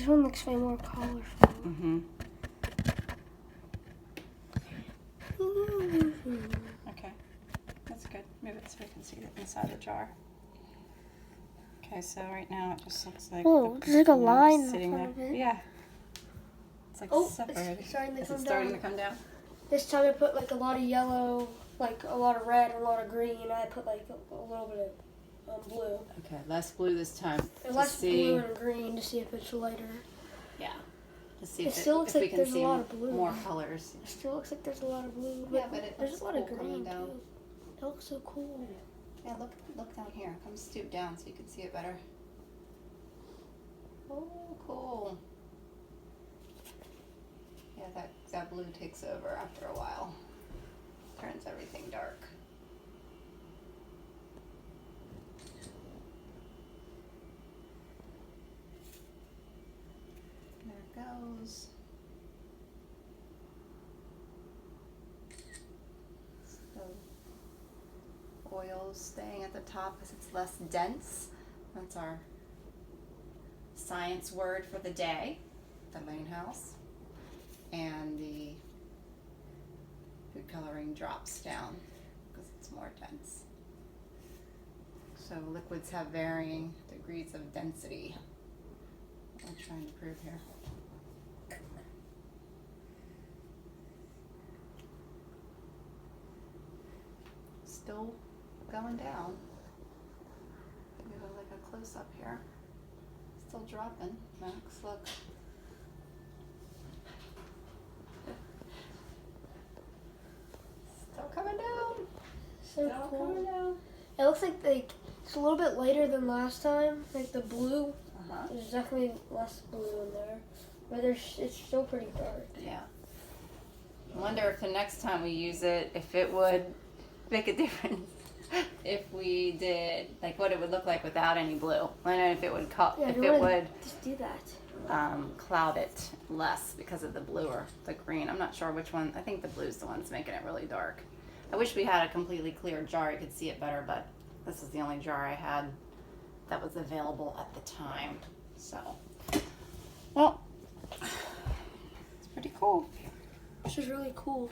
one looks way more colorful. Mm-hmm. Okay, that's good. Move it so we can see it inside the jar. Okay, so right now it just looks like There's like a line in sitting front there. of it. Yeah. It's like separated. It's starting to Is come it starting down. to come down? This time I put like a lot of yellow, like a lot of red, and a lot of green. I put like a little bit of blue. Okay, less blue this time. And to less see, blue and green to see if it's lighter. yeah. To see It if, still looks if we like can there's a see lot of blue. more colors. It still looks like there's a lot of blue. Yeah, but it there's looks a lot of cool coming green down. too. It looks so cool. Yeah, look down here. Come stoop down so you can see it better. Oh, cool. Yeah, that blue takes over after a while. Turns everything dark. There it goes. So oil staying at the top because it's less dense. That's our science word for the day, the Lane House. And the food coloring drops down because it's more dense. So liquids have varying degrees of density. What I'm trying to prove here. Still going down. Give it like a close up here. Still dropping, Max, look. Still coming down. So Still cool. coming down. It looks like it's a little bit lighter than last time. Like the blue, Uh-huh. there's definitely less blue in there, but it's still pretty dark. Yeah. I wonder if the next time we use it, if it would make a difference. If we did, like what it would look like without any blue. I don't know if it would Yeah, if you it wanna would just do that. cloud it less because of the blue or the green. I'm not sure which one. I think the blue's the one that's making it really dark. I wish we had a completely clear jar. You could see it better, but this is the only jar I had that was available at the time. So, well, it's pretty cool. This is really cool.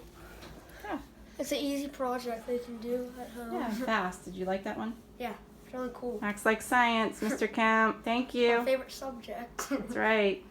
Yeah. It's an easy project they can do at home. Yeah, fast. Did you like that one? Yeah, it's really cool. Acts like science, Mr. Kemp. Thank My you. favorite subject. That's right.